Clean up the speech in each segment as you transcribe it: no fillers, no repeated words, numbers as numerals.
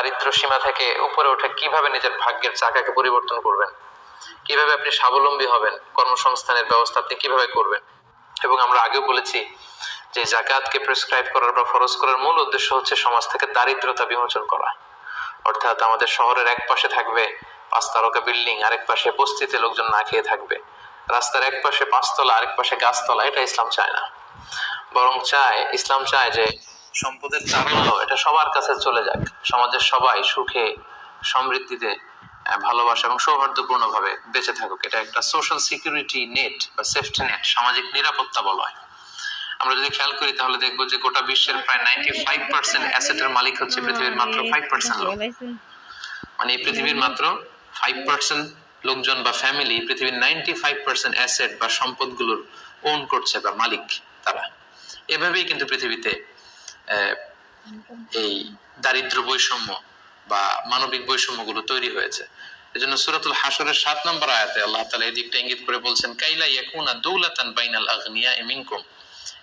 দারিদ্র সীমা থেকে উপরে উঠে কিভাবে নিজের ভাগ্যের চাকাকে পরিবর্তন করবেন, কিভাবে আপনি স্বাবলম্বী হবেন, কর্মসংস্থানের ব্যবস্থা আপনি কিভাবে করবেন। এবং আমরা আগেও বলেছি যে যাকাতকে প্রেসক্রাইব করার বা ফরজ করার মূল উদ্দেশ্য হচ্ছে সমাজ থেকে দারিদ্রতা বিমোচন করা। অর্থাৎ আমাদের শহরের এক পাশে থাকবে 5 তারকা বিল্ডিং, আরেক পাশে বস্তিতে লোকজন না খেয়ে থাকবে, রাস্তার এক পাশে 5 তলা আরেক পাশে গাছতলা। এটা ইসলাম চায় না। বরং ইসলাম চায় যে সম্পদের তারল্য এটা সবার কাছে চলে যাক, সমাজের সবাই সুখে সমৃদ্ধিতে ভালোবাসা এবং সৌহার্দ্যপূর্ণ ভাবে বেঁচে থাকুক। এটা একটা সোশ্যাল সিকিউরিটি নেট বা সেফটি নেট, সামাজিক নিরাপত্তা বলা হয়। আমরা যদি খেয়াল করি তাহলে দেখবো যে গোটা বিশ্বের প্রায় 95% অ্যাসেটের মালিক হচ্ছে পৃথিবীর মাত্র 5% লোক। মানে এই পৃথিবীর মাত্র 5% লোকজন বা ফ্যামিলি পৃথিবীর 95% অ্যাসেট বা সম্পদগুলোর ওন করছে বা মালিক তারা। এভাবেই কিন্তু পৃথিবীতে এই দারিদ্র বৈষম্য বা মানবিক বৈষম্যগুলো তৈরি হয়েছে। এজন্য সূরাতুল হাশরের 7 নম্বর আয়াতে আল্লাহ তাআলা এই দিকটা ইঙ্গিত করে বলছেন, কাইলা ইয়াকুনা দাওলাতান বাইনাল আগনিয়া মিনকুম।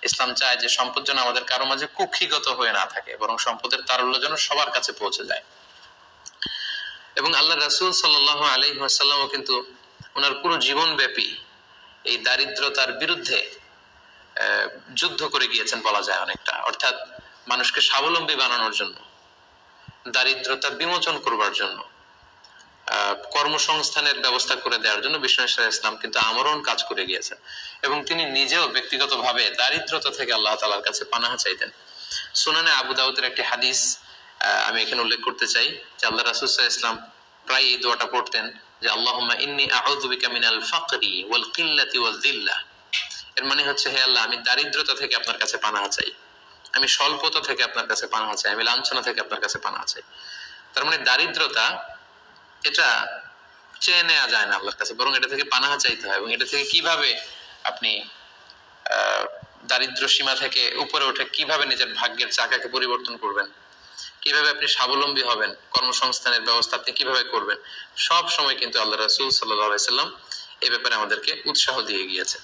ইসলাম চায় যে সম্পদ যেন আমাদের কারো মাঝে কুক্ষিগত হয়ে না থাকে, বরং সম্পদের তারল্য যেন সবার কাছে পৌঁছে যায়। এবং আল্লাহ রাসূল সাল্লাল্লাহু আলাইহি ওয়াসাল্লামও কিন্তু ওনার পুরো জীবন ব্যাপী এই দারিদ্রতার বিরুদ্ধে যুদ্ধ করে গিয়েছেন বলা যায় অনেকটা। অর্থাৎ মানুষকে স্বাবলম্বী বানানোর জন্য, দারিদ্রতা বিমোচন করবার জন্য, কর্মসংস্থানের ব্যবস্থা করে দেওয়ার জন্য বিষ্ণু ইসলাম কিন্তু আমরণ কাজ করে গিয়েছেন। এবং তিনি নিজেও ব্যক্তিগতভাবে দারিদ্রতা থেকে আল্লাহ তাআলার কাছে পানাহা চাইতেন। সুনানে আবু দাউদের একটি হাদিস আমি এখানে উল্লেখ করতে চাই যে আল্লাহ রাসূল সাল্লাল্লাহু আলাইহি ওয়াসাল্লাম প্রায় এই দোয়াটা পড়তেন যে আল্লাহুম্মা ইন্নী আউযু বিকা মিনাল ফাকরি ওয়াল কিল্লাতি ওয়াল যিল্লা। এর মানে হচ্ছে, হে আল্লাহ, আমি দারিদ্রতা থেকে আপনার কাছে পানাহা চাই, আমি স্বল্পতা থেকে আপনার কাছে পানাহা চাই, আমি লাঞ্ছনা থেকে আপনার কাছে পানাহা চাই। তার মানে দারিদ্রতা এটা চেয়ে নেওয়া যায় না আল্লাহর কাছে, বরং এটা থেকে পানাহা চাইতে হয়। এবং এটা থেকে কিভাবে আপনি দারিদ্র সীমা থেকে উপরে উঠে কিভাবে নিজের ভাগ্যের চাকাকে পরিবর্তন করবেন, কিভাবে আপনি স্বাবলম্বী হবেন, কর্মসংস্থানের ব্যবস্থা আপনি কিভাবে করবেন, সব সময় কিন্তু আল্লাহ রাসূল সাল্লাল্লাহু আলাইহি ওয়াসাল্লাম এই ব্যাপারে আমাদেরকে উৎসাহ দিয়ে গিয়েছে।